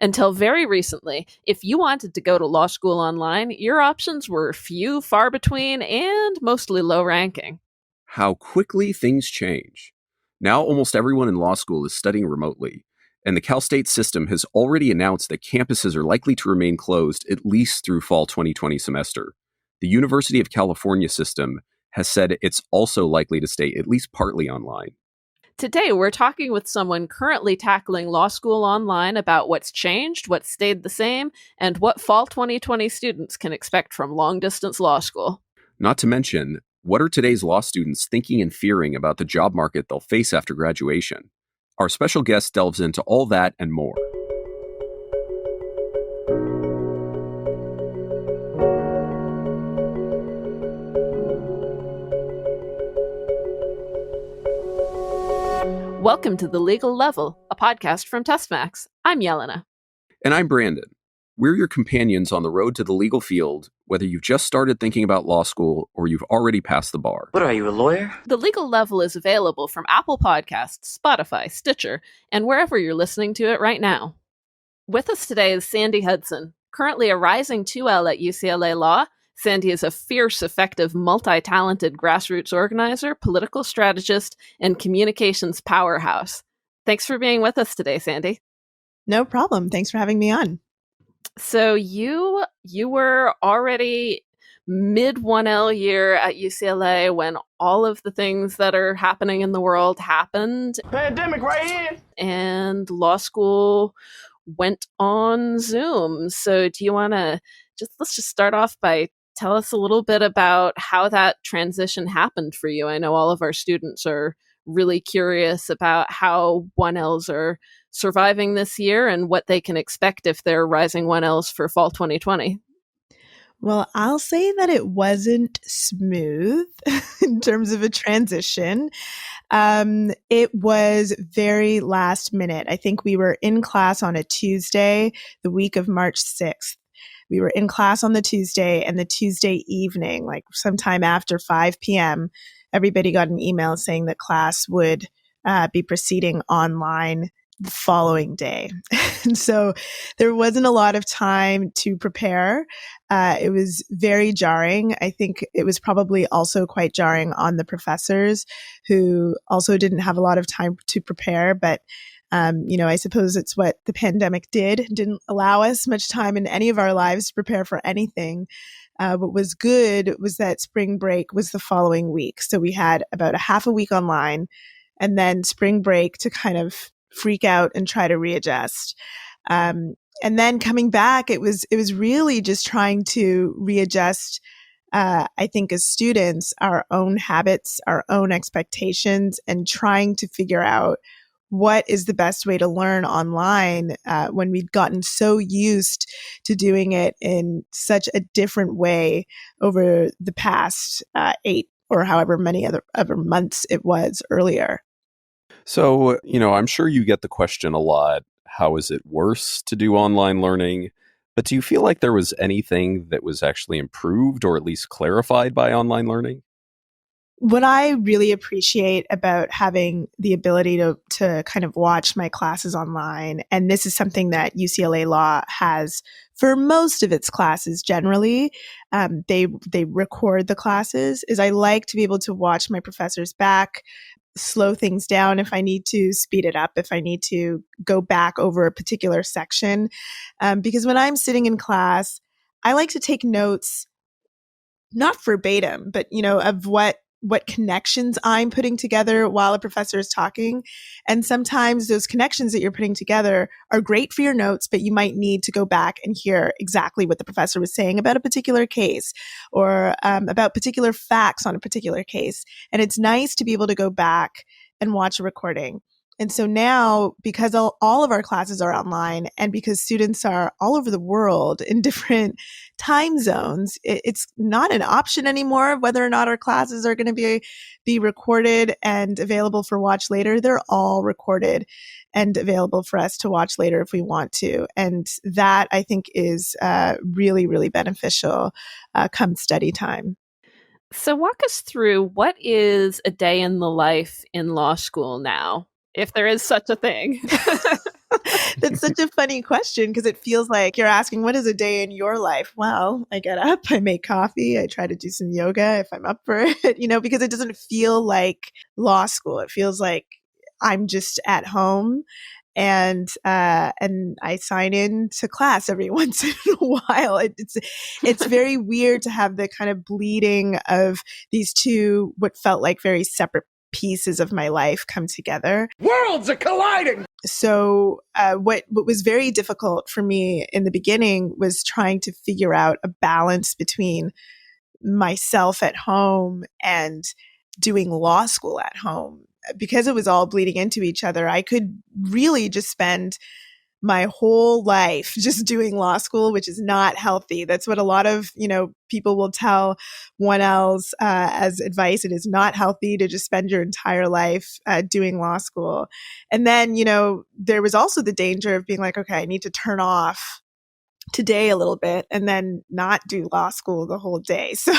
Until very recently, if you wanted to go to law school online, your options were few, far between, and mostly low ranking. How quickly things change. Now almost everyone in law school is studying remotely, and the Cal State system has already announced that campuses are likely to remain closed at least through fall 2020 semester. The University of California system has said it's also likely to stay at least partly online. Today, we're talking with someone currently tackling law school online about what's changed, what stayed the same, and what fall 2020 students can expect from long-distance law school. Not to mention, what are today's law students thinking and fearing about the job market they'll face after graduation? Our special guest delves into all that and more. Welcome to The Legal Level, a podcast from LSATMax. I'm Jelena. And I'm Branden. We're your companions on the road to the legal field, whether you've just started thinking about law school or you've already passed the bar. What are you, a lawyer? The Legal Level is available from Apple Podcasts, Spotify, Stitcher, and wherever you're listening to it right now. With us today is Sandy Hudson, currently a rising 2L at UCLA Law. Sandy is a fierce, effective, multi-talented grassroots organizer, political strategist, and communications powerhouse. Thanks for being with us today, Sandy. No problem. Thanks for having me on. So you were already mid 1L year at UCLA when all of the things that are happening in the world happened. Pandemic right here. And law school went on Zoom. So do you want to let's just start off by tell us a little bit about how that transition happened for you. I know all of our students are really curious about how 1Ls are surviving this year and what they can expect if they're rising 1Ls for fall 2020. Well, I'll say that it wasn't smooth in terms of a transition. It was very last minute. I think we were in class on a Tuesday, the week of March 6th. We were in class on the Tuesday, and the Tuesday evening, like sometime after 5 p.m., everybody got an email saying that class would be proceeding online the following day. And so there wasn't a lot of time to prepare. It was very jarring. I think it was probably also quite jarring on the professors who also didn't have a lot of time to prepare. But I suppose it's what the pandemic didn't allow us much time in any of our lives to prepare for anything. What was good was that spring break was the following week. So we had about a half a week online and then spring break to kind of freak out and try to readjust. And then coming back, it was really just trying to readjust, I think as students, our own habits, our own expectations, and trying to figure out what is the best way to learn online when we'd gotten so used to doing it in such a different way over the past 8 or however many other months it was earlier. So, I'm sure you get the question a lot, how is it worse to do online learning? But do you feel like there was anything that was actually improved or at least clarified by online learning? What I really appreciate about having the ability to kind of watch my classes online, and this is something that UCLA Law has for most of its classes generally, they record the classes, is I like to be able to watch my professors back, slow things down if I need to, speed it up if I need to, go back over a particular section. Because when I'm sitting in class, I like to take notes, not verbatim, but, of what connections I'm putting together while a professor is talking. And sometimes those connections that you're putting together are great for your notes, but you might need to go back and hear exactly what the professor was saying about a particular case or about particular facts on a particular case. And it's nice to be able to go back and watch a recording. And so now, because all of our classes are online and because students are all over the world in different time zones, it's not an option anymore whether or not our classes are going to be recorded and available for watch later. They're all recorded and available for us to watch later if we want to. And that, I think, is really, really beneficial come study time. So walk us through, what is a day in the life in law school now, if there is such a thing? That's such a funny question because it feels like you're asking, what is a day in your life? Well, I get up, I make coffee, I try to do some yoga if I'm up for it, because it doesn't feel like law school. It feels like I'm just at home and I sign in to class every once in a while. It's very weird to have the kind of bleeding of these two, what felt like very separate pieces of my life come together. Worlds are colliding. So what was very difficult for me in the beginning was trying to figure out a balance between myself at home and doing law school at home. Because it was all bleeding into each other, I could really just spend my whole life just doing law school, which is not healthy. That's what a lot of, people will tell 1Ls as advice. It is not healthy to just spend your entire life doing law school. And then, there was also the danger of being like, okay, I need to turn off today a little bit and then not do law school the whole day. So,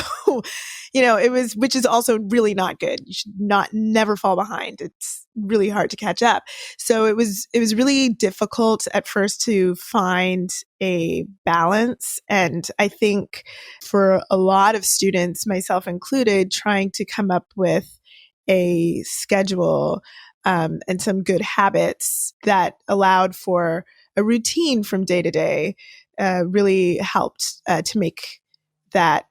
it was, which is also really not good. You should never fall behind. It's really hard to catch up. So it was really difficult at first to find a balance. And I think for a lot of students, myself included, trying to come up with a schedule and some good habits that allowed for a routine from day to day really helped to make that,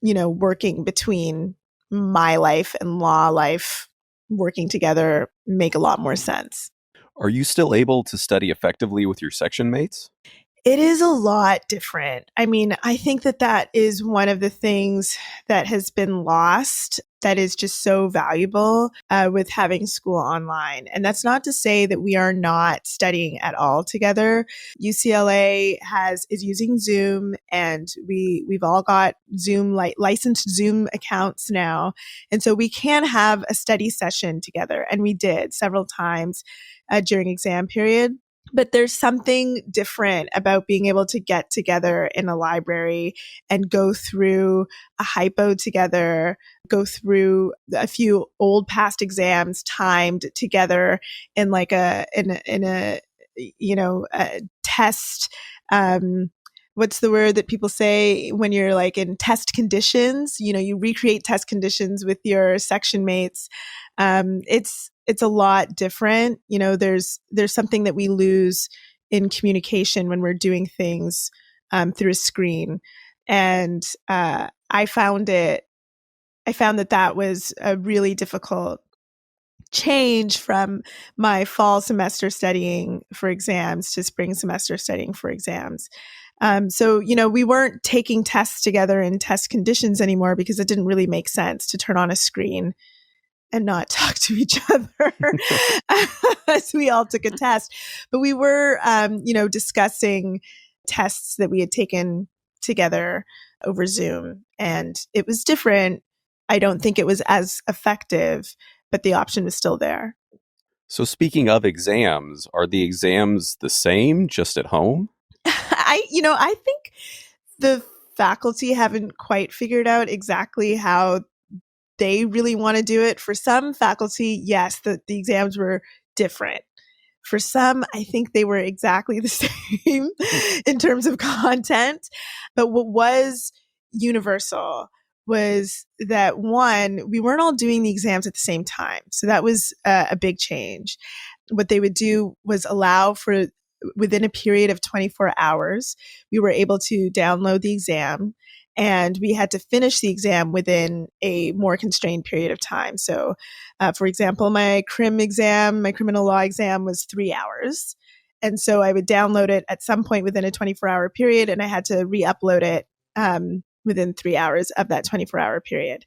working between my life and law life working together make a lot more sense. Are you still able to study effectively with your section mates? It is a lot different. I mean, I think that is one of the things that has been lost that is just so valuable with having school online. And that's not to say that we are not studying at all together. UCLA is using Zoom, and we've all got Zoom, licensed Zoom accounts now. And so we can have a study session together. And we did several times during exam period. But there's something different about being able to get together in a library and go through a hypo together, go through a few old past exams timed together in like a test. What's the word that people say when you're like in test conditions? You recreate test conditions with your section mates. It's a lot different. There's something that we lose in communication when we're doing things through a screen. And I found that was a really difficult change from my fall semester studying for exams to spring semester studying for exams. So, we weren't taking tests together in test conditions anymore because it didn't really make sense to turn on a screen and not talk to each other as we all took a test. But we were, discussing tests that we had taken together over Zoom. And it was different. I don't think it was as effective, but the option was still there. So speaking of exams, are the exams the same, just at home? I think the faculty haven't quite figured out exactly how they really want to do it. For some faculty, yes, the exams were different. For some, I think they were exactly the same in terms of content. But what was universal was that, one, we weren't all doing the exams at the same time. So that was a big change. What they would do was allow for, within a period of 24 hours, we were able to download the exam. And we had to finish the exam within a more constrained period of time. So, for example, my criminal law exam was 3 hours. And so I would download it at some point within a 24-hour period, and I had to re-upload it within 3 hours of that 24-hour period.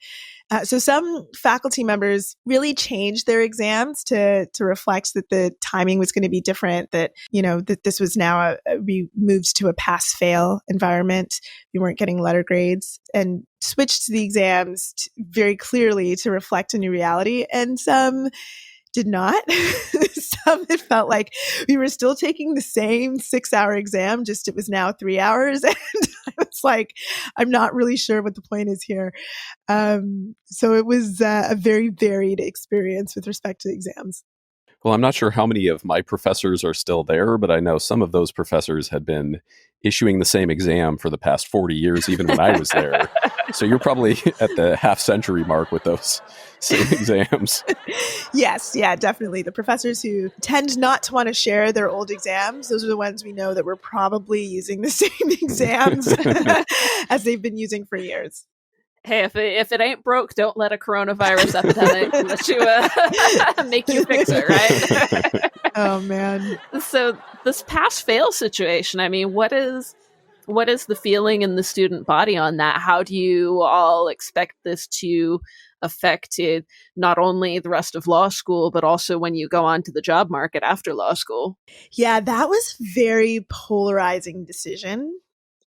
So some faculty members really changed their exams to reflect that the timing was going to be different, that, that this was now we moved to a pass-fail environment. We weren't getting letter grades, and switched the exams very clearly to reflect a new reality. And some did not. Some, it felt like we were still taking the same 6-hour exam, just it was now 3 hours. And I was like, I'm not really sure what the point is here. So it was a very varied experience with respect to exams. Well, I'm not sure how many of my professors are still there, but I know some of those professors had been issuing the same exam for the past 40 years, even when I was there. So you're probably at the half century mark with those same exams. Yes, yeah, definitely. The professors who tend not to want to share their old exams, those are the ones we know that we're probably using the same exams as they've been using for years. Hey, if it ain't broke, don't let a coronavirus epidemic let you make you fix it, right? Oh man. So this pass fail situation, I mean, what is the feeling in the student body on that? How do you all expect this to affect it, not only the rest of law school, but also when you go on to the job market after law school? Yeah, that was a very polarizing decision.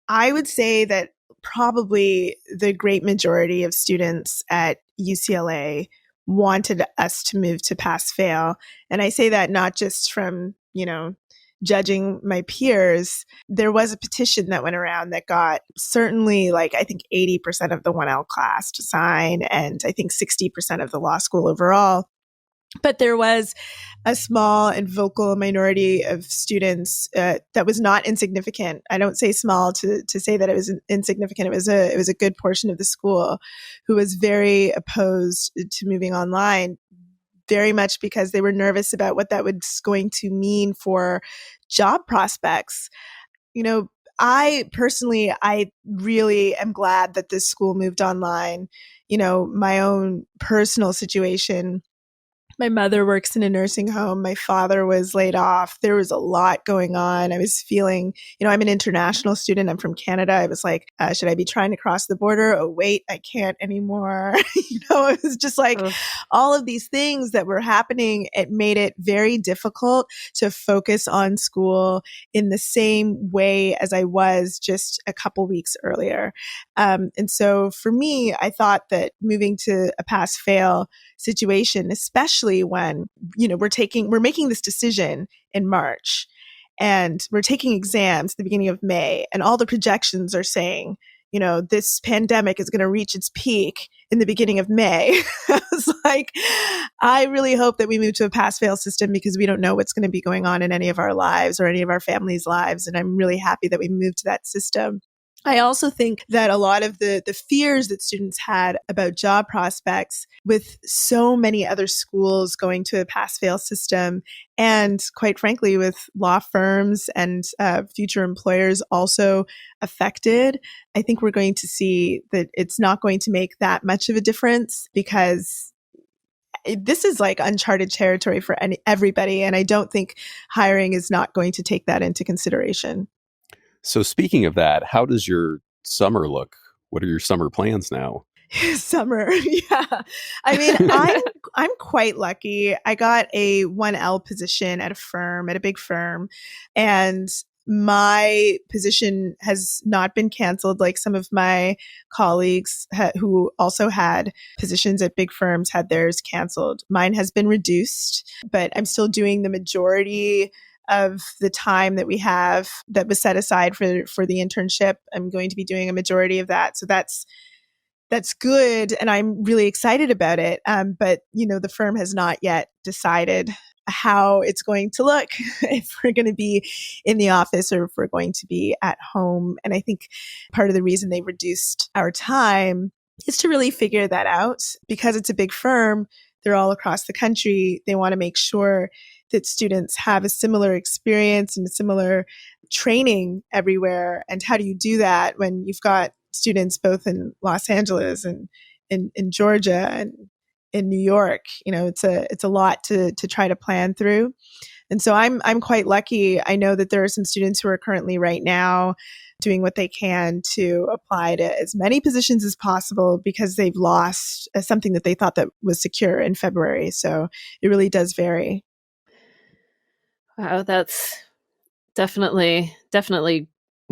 I would say that probably the great majority of students at UCLA wanted us to move to pass fail. And I say that not just from, judging my peers. There was a petition that went around that got certainly I think 80% of the 1L class to sign, and I think 60% of the law school overall. But there was a small and vocal minority of students that was not insignificant. I don't say small to say that it was insignificant. It was a good portion of the school who was very opposed to moving online, very much because they were nervous about what that was going to mean for job prospects. I personally, I really am glad that this school moved online. My own personal situation, my mother works in a nursing home. My father was laid off. There was a lot going on. I was feeling, I'm an international student. I'm from Canada. I was like, should I be trying to cross the border? Oh, wait, I can't anymore. It was just all of these things that were happening. It made it very difficult to focus on school in the same way as I was just a couple weeks earlier. And so for me, I thought that moving to a pass fail situation, especially when, we're making this decision in March and we're taking exams at the beginning of May, and all the projections are saying, this pandemic is going to reach its peak in the beginning of May. I was like, I really hope that we move to a pass-fail system because we don't know what's going to be going on in any of our lives or any of our families' lives. And I'm really happy that we moved to that system. I also think that a lot of the fears that students had about job prospects with so many other schools going to a pass-fail system, and quite frankly, with law firms and future employers also affected, I think we're going to see that it's not going to make that much of a difference because this is uncharted territory for everybody. And I don't think hiring is not going to take that into consideration. So speaking of that, how does your summer look? What are your summer plans now? Summer, yeah. I mean, I'm quite lucky. I got a 1L position at a big firm, and my position has not been canceled like some of my colleagues who also had positions at big firms had theirs canceled. Mine has been reduced, but I'm still doing the majority of the time that we have that was set aside for the internship. I'm going to be doing a majority of that. So that's good. And I'm really excited about it. But the firm has not yet decided how it's going to look, if we're going to be in the office or if we're going to be at home. And I think part of the reason they reduced our time is to really figure that out. Because it's a big firm, they're all across the country. They want to make sure that students have a similar experience and a similar training everywhere. And how do you do that when you've got students both in Los Angeles and in Georgia and in New York? It's a lot to try to plan through. And so I'm quite lucky. I know that there are some students who are currently right now doing what they can to apply to as many positions as possible because they've lost something that they thought that was secure in February. So it really does vary. Wow, that's definitely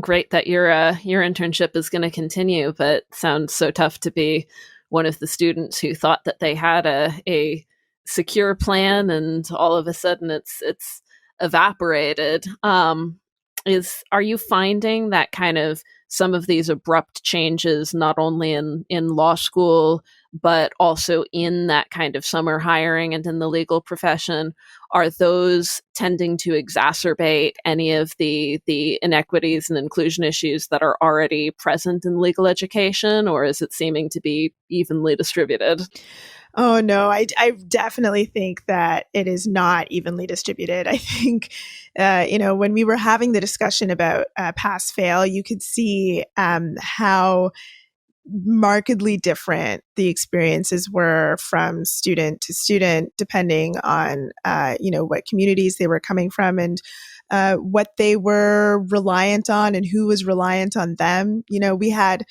great that your internship is going to continue, but sounds so tough to be one of the students who thought that they had a secure plan and all of a sudden it's evaporated. Are you finding that kind of some of these abrupt changes, not only in law school, but also in that kind of summer hiring and in the legal profession, are those tending to exacerbate any of the inequities and inclusion issues that are already present in legal education, or is it seeming to be evenly distributed? Oh, no, I definitely think that it is not evenly distributed. I think, when we were having the discussion about pass fail, you could see how markedly different the experiences were from student to student, depending on, what communities they were coming from and what they were reliant on and who was reliant on them. We had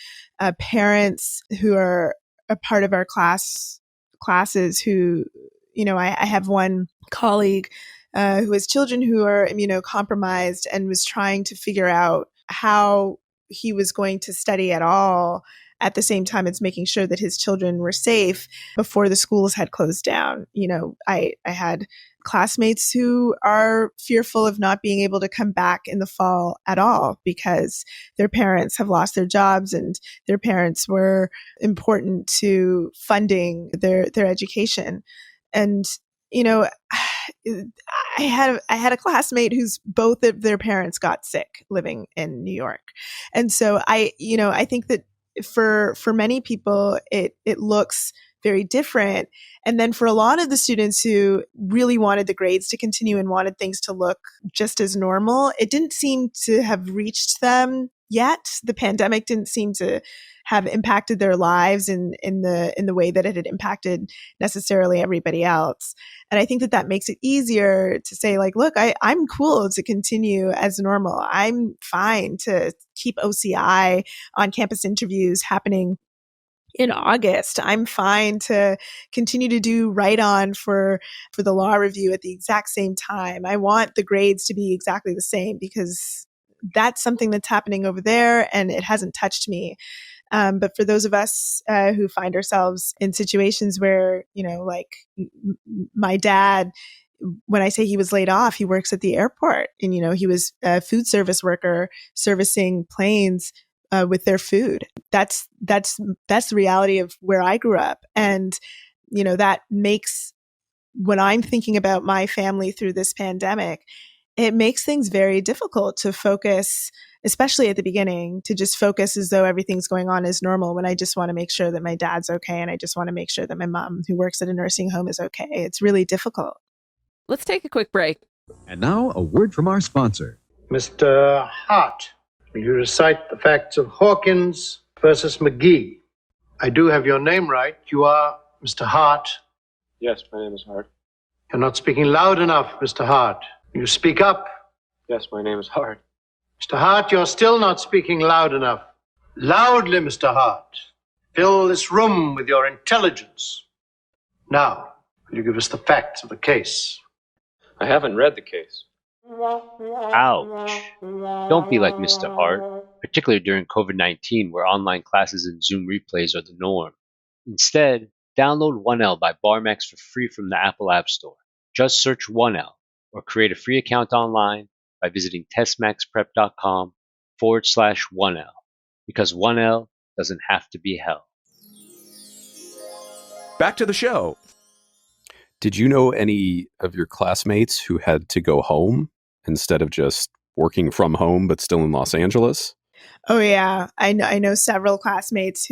parents who are a part of our classes who, I have one colleague who has children who are immunocompromised and was trying to figure out how he was going to study at all at the same time as making sure that his children were safe before the schools had closed down. I had classmates who are fearful of not being able to come back in the fall at all because their parents have lost their jobs and their parents were important to funding their education. And I had a classmate whose both of their parents got sick living in New York. And so I think that for many people it looks very different. And then for a lot of the students who really wanted the grades to continue and wanted things to look just as normal, it didn't seem to have reached them yet. The pandemic didn't seem to have impacted their lives in the way that it had impacted necessarily everybody else. And I think that makes it easier to say, like, look, I'm cool to continue as normal. I'm fine to keep OCI on campus interviews happening in August. I'm fine to continue to do write-on for the law review at the exact same time. I want the grades to be exactly the same because that's something that's happening over there and it hasn't touched me. But for those of us who find ourselves in situations where, like my dad, when I say he was laid off, he works at the airport and, he was a food service worker servicing planes with their food. That's the reality of where I grew up. And, that makes, when I'm thinking about my family through this pandemic, it makes things very difficult to focus, especially at the beginning, to just focus as though everything's going on as normal when I just want to make sure that my dad's okay and I just want to make sure that my mom, who works at a nursing home, is okay. It's really difficult. Let's take a quick break. And now a word from our sponsor. Mr. Hart, will you recite the facts of Hawkins versus McGee? I do have your name right. You are Mr. Hart. Yes, my name is Hart. You're not speaking loud enough, Mr. Hart. You speak up. Yes, my name is Hart. Mr. Hart, you're still not speaking loud enough. Loudly, Mr. Hart. Fill this room with your intelligence. Now, will you give us the facts of the case? I haven't read the case. Ouch. Don't be like Mr. Hart, particularly during COVID-19 where online classes and Zoom replays are the norm. Instead, download 1L by BarMax for free from the Apple App Store. Just search 1L or create a free account online by visiting testmaxprep.com/1L, because 1L doesn't have to be hell. Back to the show. Did you know any of your classmates who had to go home instead of just working from home but still in Los Angeles? Oh yeah, I know several classmates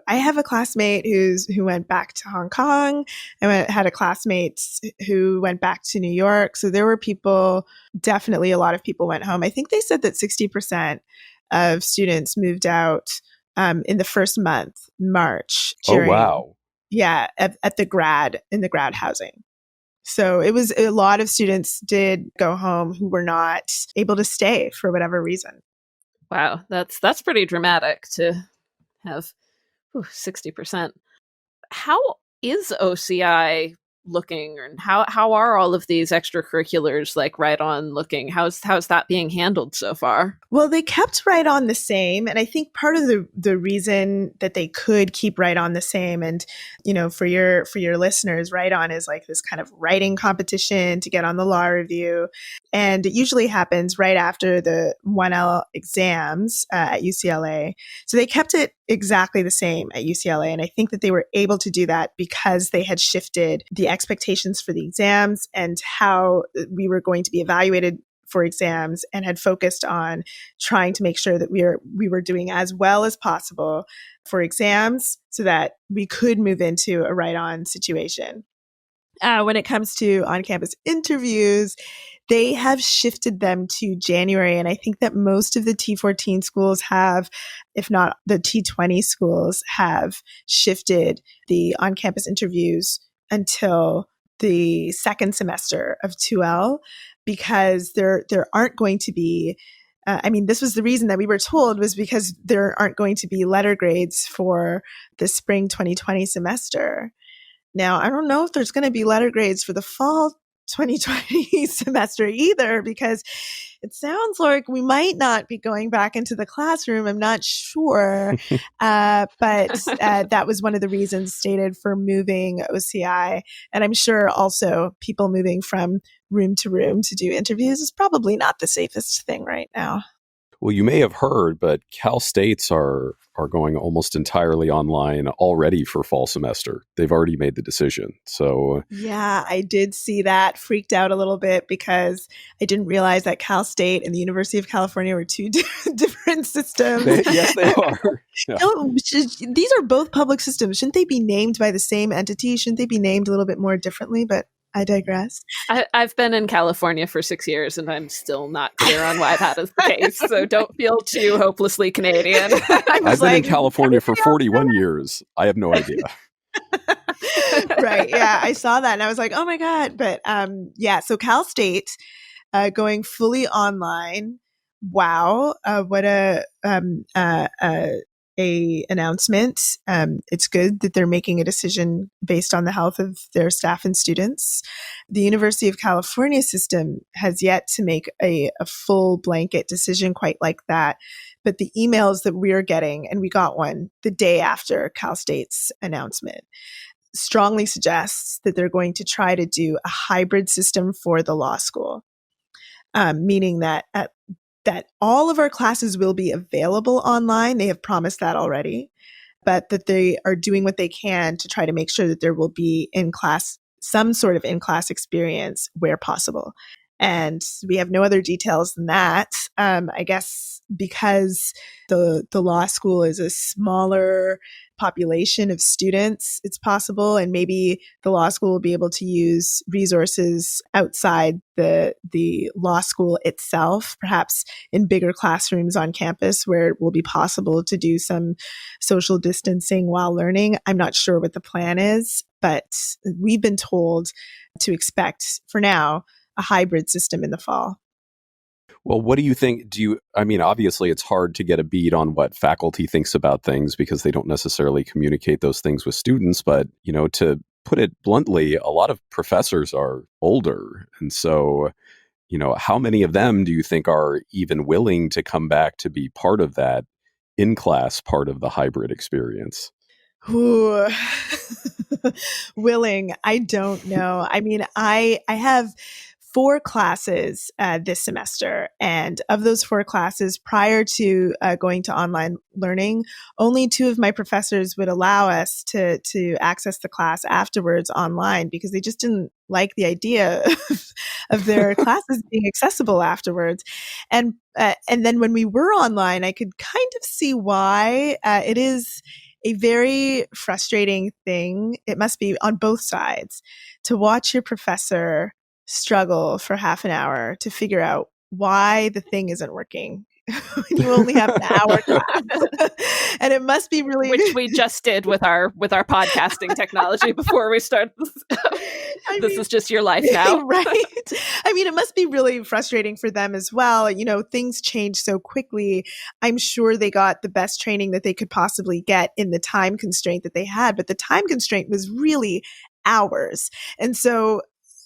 I have a classmate who went back to Hong Kong. I had a classmate who went back to New York. So there were definitely a lot of people went home. I think they said that 60% of students moved out in the first month, March. Oh wow. Yeah, in the grad housing. So it was a lot of students did go home who were not able to stay for whatever reason. Wow, that's pretty dramatic to have 60%. How is OCI looking, and how are all of these extracurriculars like write-on looking? How's that being handled so far? Well, they kept write-on the same, and I think part of the reason that they could keep write-on the same, and for your listeners, write-on is like this kind of writing competition to get on the law review, and it usually happens right after the 1L exams at UCLA. So they kept it exactly the same at UCLA, and I think that they were able to do that because they had shifted the expectations for the exams and how we were going to be evaluated for exams, and had focused on trying to make sure that we were doing as well as possible for exams so that we could move into a write-on situation. When it comes to on-campus interviews, they have shifted them to January. And I think that most of the T14 schools have, if not the T20 schools, have shifted the on-campus interviews until the second semester of 2L, because there aren't going to be, this was the reason that we were told, was because there aren't going to be letter grades for the spring 2020 semester. Now, I don't know if there's going to be letter grades for the fall 2020 semester either, because it sounds like we might not be going back into the classroom. I'm not sure. But that was one of the reasons stated for moving OCI. And I'm sure also people moving from room to room to do interviews is probably not the safest thing right now. Well, you may have heard, but Cal States are going almost entirely online already for fall semester. They've already made the decision. So yeah, I did see that. Freaked out a little bit because I didn't realize that Cal State and the University of California were two different systems. Yes, they are. Yeah. These are both public systems. Shouldn't they be named by the same entity? Shouldn't they be named a little bit more differently? But I digress. I've been in California for 6 years, and I'm still not clear on why that is the case. So don't feel too hopelessly Canadian. I've been in California for 41 years. I have no idea. Right. Yeah, I saw that and I was like, oh my God. But so Cal State going fully online. Wow. What a announcement. It's good that they're making a decision based on the health of their staff and students. The University of California system has yet to make a full blanket decision quite like that. But the emails that we're getting, and we got one the day after Cal State's announcement, strongly suggests that they're going to try to do a hybrid system for the law school, meaning that all of our classes will be available online. They have promised that already, but that they are doing what they can to try to make sure that there will be some sort of in-class experience where possible. And we have no other details than that. I guess because the law school is a smaller population of students, it's possible. And maybe the law school will be able to use resources outside the law school itself, perhaps in bigger classrooms on campus where it will be possible to do some social distancing while learning. I'm not sure what the plan is, but we've been told to expect, for now, a hybrid system in the fall. Well, what do you think? Obviously it's hard to get a bead on what faculty thinks about things because they don't necessarily communicate those things with students. But, to put it bluntly, a lot of professors are older. And so, how many of them do you think are even willing to come back to be part of that in-class part of the hybrid experience? Ooh. Willing, I don't know. I have 4 classes this semester. And of those 4 classes, prior to going to online learning, only 2 of my professors would allow us to access the class afterwards online because they just didn't like the idea of their classes being accessible afterwards. And then when we were online, I could kind of see why. It is a very frustrating thing. It must be on both sides to watch your professor struggle for half an hour to figure out why the thing isn't working when you only have an hour class. And it must be really, which we just did with our podcasting technology before we started this. This is just your life now. Right. It must be really frustrating for them as well. Things change so quickly. I'm sure they got the best training that they could possibly get in the time constraint that they had, but the time constraint was really hours. And so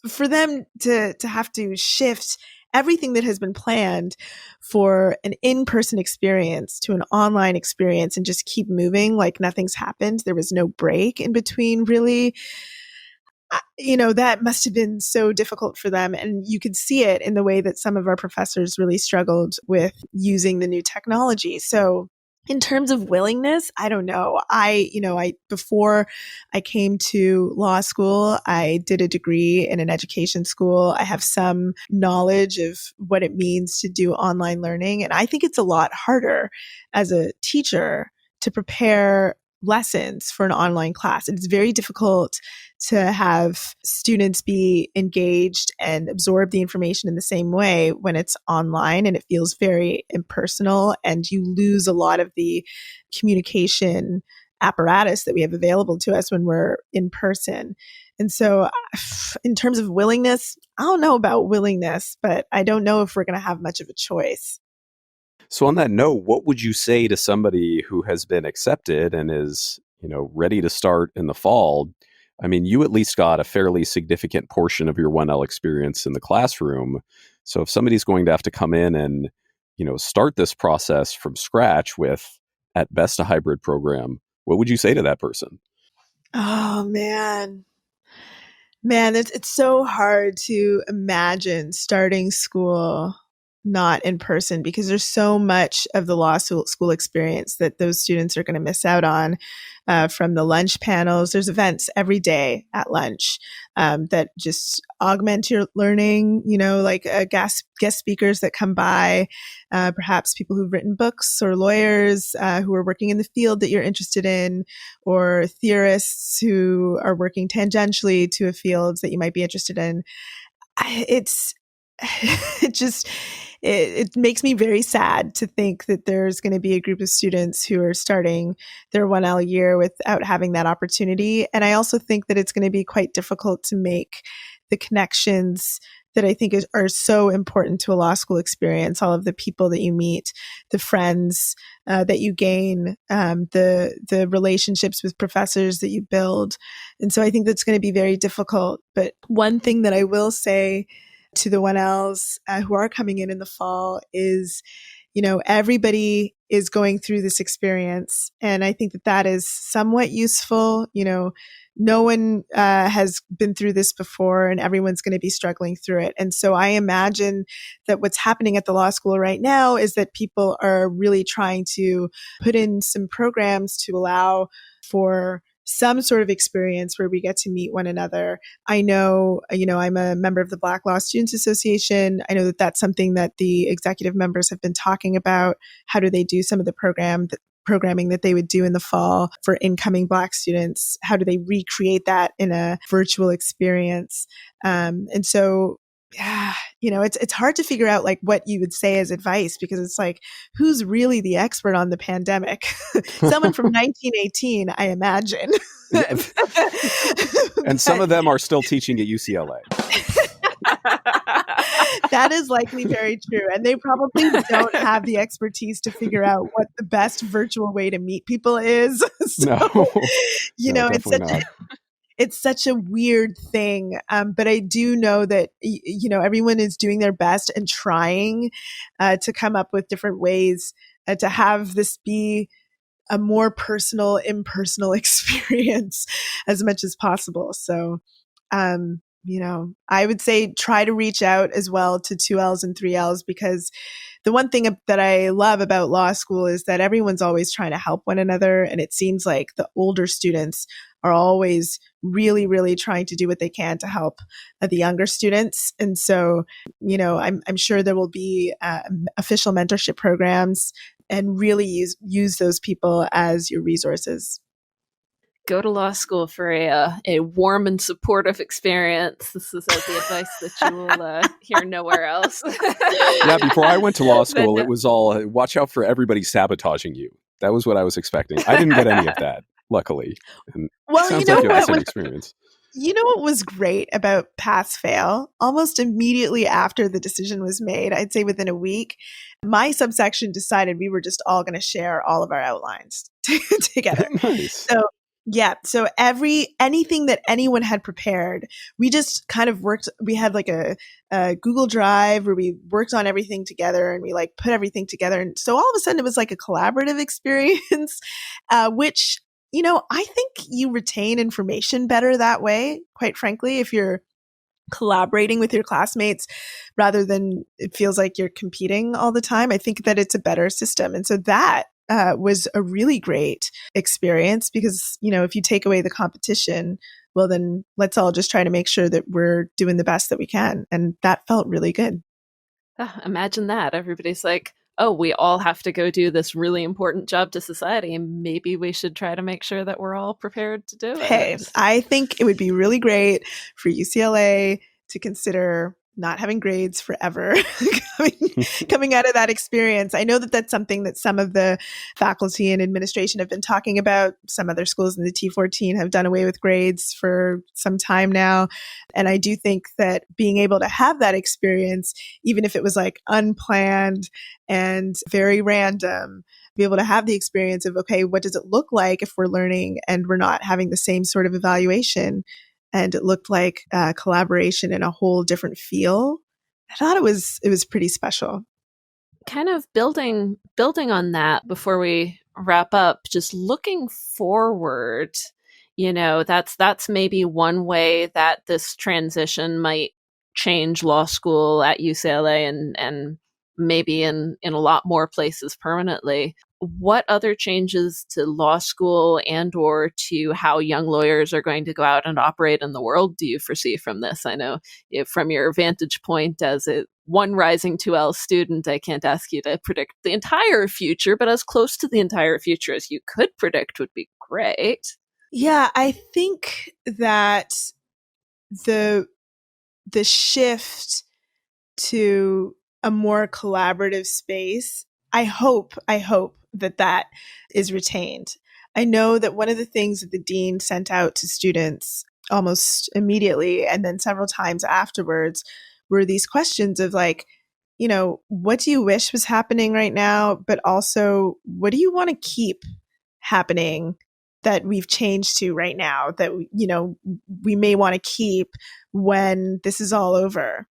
for them to have to shift everything that has been planned for an in-person experience to an online experience and just keep moving like nothing's happened. There was no break in between, really. That must have been so difficult for them. And you could see it in the way that some of our professors really struggled with using the new technology. So in terms of willingness, I don't know. Before I came to law school, I did a degree in an education school. I have some knowledge of what it means to do online learning. And I think it's a lot harder as a teacher to prepare lessons for an online class. It's very difficult to have students be engaged and absorb the information in the same way when it's online, and it feels very impersonal, and you lose a lot of the communication apparatus that we have available to us when we're in person. And so in terms of willingness, I don't know about willingness, but I don't know if we're going to have much of a choice. So on that note, what would you say to somebody who has been accepted and is, ready to start in the fall? I mean, you at least got a fairly significant portion of your 1L experience in the classroom. So if somebody's going to have to come in and, start this process from scratch with, at best, a hybrid program, what would you say to that person? Oh, man, it's so hard to imagine starting school not in person, because there's so much of the law school experience that those students are going to miss out on, from the lunch panels. There's events every day at lunch that just augment your learning, like guest speakers that come by, perhaps people who've written books, or lawyers who are working in the field that you're interested in, or theorists who are working tangentially to a field that you might be interested in. It makes me very sad to think that there's going to be a group of students who are starting their 1L year without having that opportunity. And I also think that it's going to be quite difficult to make the connections that I think are so important to a law school experience. All of the people that you meet, the friends that you gain, the relationships with professors that you build. And so I think that's going to be very difficult. But one thing that I will say to the 1Ls who are coming in the fall is, everybody is going through this experience. And I think that is somewhat useful. No one has been through this before, and everyone's going to be struggling through it. And so I imagine that what's happening at the law school right now is that people are really trying to put in some programs to allow for some sort of experience where we get to meet one another. I know, I'm a member of the Black Law Students Association. I know that that's something that the executive members have been talking about. How do they do some of the programming that they would do in the fall for incoming Black students? How do they recreate that in a virtual experience? And so, it's hard to figure out like what you would say as advice, because it's like, who's really the expert on the pandemic? Someone from 1918, I imagine. And some of them are still teaching at UCLA. That is likely very true. And they probably don't have the expertise to figure out what the best virtual way to meet people is. So, it's such a weird thing. But I do know that, everyone is doing their best and trying to come up with different ways to have this be a more personal, impersonal experience as much as possible. So, I would say try to reach out as well to 2Ls and 3Ls, because the one thing that I love about law school is that everyone's always trying to help one another. And it seems like the older students are always really, really trying to do what they can to help the younger students. And so, I'm sure there will be official mentorship programs, and really use those people as your resources. Go to law school for a warm and supportive experience. This is the advice that you will hear nowhere else. Yeah, before I went to law school, it was all, watch out for everybody sabotaging you. That was what I was expecting. I didn't get any of that, luckily. And well, sounds like you had the same experience. You know what was great about pass-fail? Almost immediately after the decision was made, I'd say within a week, my subsection decided we were just all going to share all of our outlines together. Nice. So Yeah. So anything that anyone had prepared, we just kind of worked. We had like a Google Drive where we worked on everything together and we like put everything together. And so all of a sudden it was like a collaborative experience, which, I think you retain information better that way, quite frankly, if you're collaborating with your classmates rather than it feels like you're competing all the time. I think that it's a better system. And so that was a really great experience because, if you take away the competition, well, then let's all just try to make sure that we're doing the best that we can. And that felt really good. Imagine that. Everybody's like, oh, we all have to go do this really important job to society. And maybe we should try to make sure that we're all prepared to do it. Hey, I think it would be really great for UCLA to consider not having grades forever coming out of that experience. I know that that's something that some of the faculty and administration have been talking about. Some other schools in the T14 have done away with grades for some time now. And I do think that being able to have that experience, even if it was like unplanned and very random, be able to have the experience of, okay, what does it look like if we're learning and we're not having the same sort of evaluation? And it looked like collaboration in a whole different feel. I thought it was pretty special. Kind of building on that before we wrap up, just looking forward, that's maybe one way that this transition might change law school at UCLA and maybe in a lot more places permanently. What other changes to law school and or to how young lawyers are going to go out and operate in the world do you foresee from this? I know from your vantage point as one rising 2L student, I can't ask you to predict the entire future, but as close to the entire future as you could predict would be great. Yeah, I think that the shift to a more collaborative space, I hope that is retained. I know that one of the things that the dean sent out to students almost immediately and then several times afterwards were these questions of like, what do you wish was happening right now? But also, what do you want to keep happening that we've changed to right now that, we may want to keep when this is all over?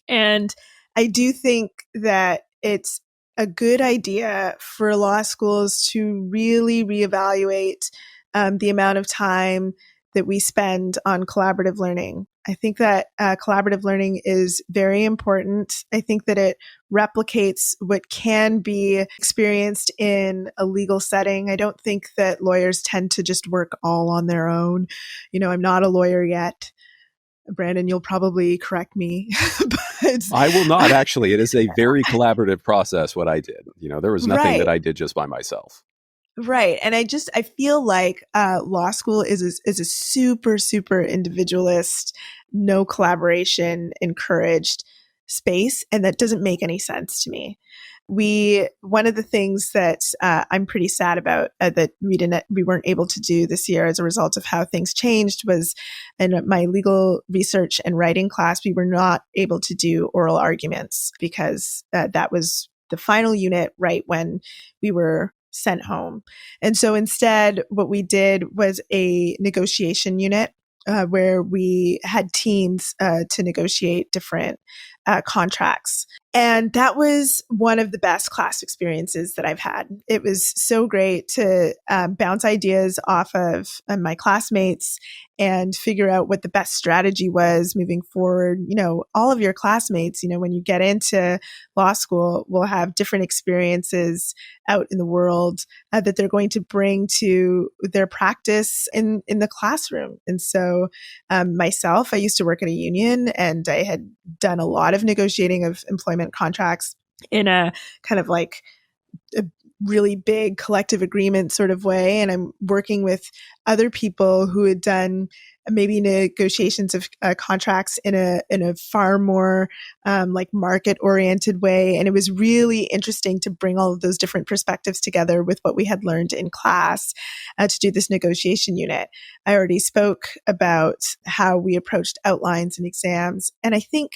And I do think that it's a good idea for law schools to really reevaluate the amount of time that we spend on collaborative learning. I think that collaborative learning is very important. I think that it replicates what can be experienced in a legal setting. I don't think that lawyers tend to just work all on their own. I'm not a lawyer yet. Branden, you'll probably correct me. But I will not, actually. It is a very collaborative process, what I did. There was nothing Right. that I did just by myself. Right. And I feel like law school is a super, super individualist, no collaboration encouraged space. And that doesn't make any sense to me. One of the things that I'm pretty sad about that we weren't able to do this year as a result of how things changed was in my legal research and writing class, we were not able to do oral arguments because that was the final unit right when we were sent home. And so instead, what we did was a negotiation unit where we had teams to negotiate different contracts. And that was one of the best class experiences that I've had. It was so great to bounce ideas off of my classmates and figure out what the best strategy was moving forward. All of your classmates, when you get into law school, will have different experiences out in the world that they're going to bring to their practice in the classroom. And so myself, I used to work at a union and I had done a lot of negotiating of employment contracts in a kind of like a really big collective agreement sort of way. And I'm working with other people who had done maybe negotiations of contracts in a far more like market oriented way. And it was really interesting to bring all of those different perspectives together with what we had learned in class to do this negotiation unit. I already spoke about how we approached outlines and exams. And I think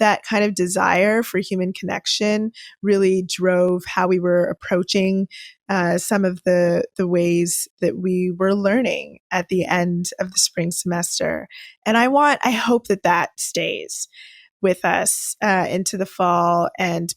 that kind of desire for human connection really drove how we were approaching some of the ways that we were learning at the end of the spring semester. And I hope that stays with us into the fall and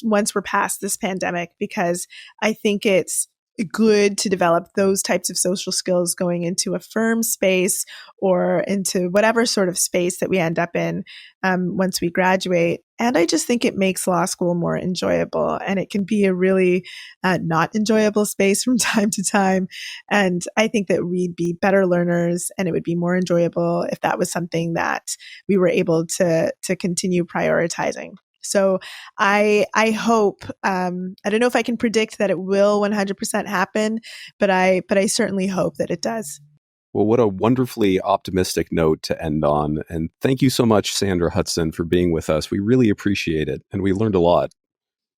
once we're past this pandemic, because I think it's good to develop those types of social skills going into a firm space or into whatever sort of space that we end up in once we graduate. And I just think it makes law school more enjoyable, and it can be a really not enjoyable space from time to time. And I think that we'd be better learners, and it would be more enjoyable if that was something that we were able to continue prioritizing. So I hope, I don't know if I can predict that it will 100% happen, but I certainly hope that it does. Well, what a wonderfully optimistic note to end on. And thank you so much, Sandra Hudson, for being with us. We really appreciate it, and we learned a lot.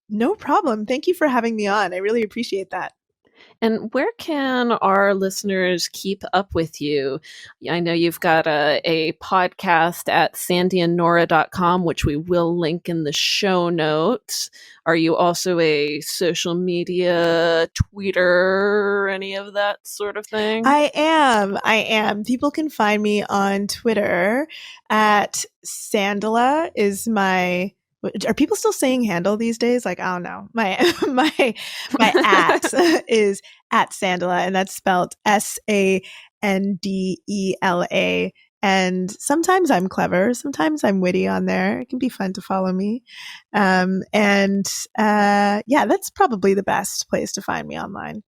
No problem. Thank you for having me on. I really appreciate that. And where can our listeners keep up with you? I know you've got a podcast at sandyandnora.com, which we will link in the show notes. Are you also a social media tweeter, any of that sort of thing? I am. People can find me on Twitter at Sandala is my... Are people still saying handle these days? Like, I don't know. My at is at Sandela, and that's spelled Sandela. And sometimes I'm clever, sometimes I'm witty on there. It can be fun to follow me. Yeah, that's probably the best place to find me online.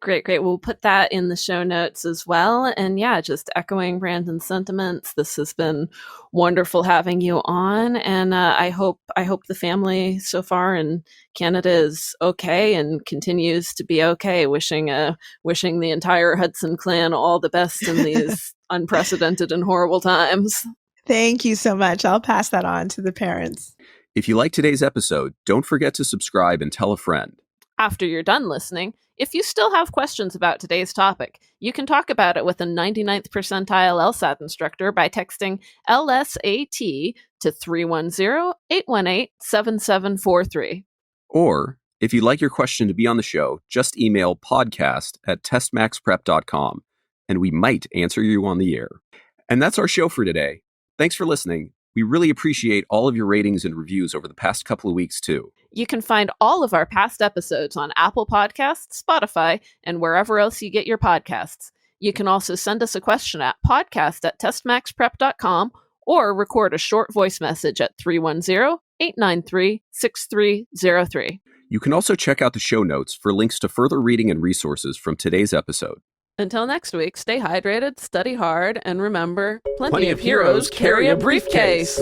Great. We'll put that in the show notes as well. And yeah, just echoing Branden's sentiments. This has been wonderful having you on. And I hope the family so far in Canada is okay and continues to be okay. Wishing the entire Hudson clan all the best in these unprecedented and horrible times. Thank you so much. I'll pass that on to the parents. If you like today's episode, don't forget to subscribe and tell a friend. After you're done listening, if you still have questions about today's topic, you can talk about it with a 99th percentile LSAT instructor by texting LSAT to 310-818-7743. Or, if you'd like your question to be on the show, just email podcast@testmaxprep.com, and we might answer you on the air. And that's our show for today. Thanks for listening. We really appreciate all of your ratings and reviews over the past couple of weeks, too. You can find all of our past episodes on Apple Podcasts, Spotify, and wherever else you get your podcasts. You can also send us a question at podcast@testmaxprep.com or record a short voice message at 310-893-6303. You can also check out the show notes for links to further reading and resources from today's episode. Until next week, stay hydrated, study hard, and remember, plenty of heroes carry a briefcase.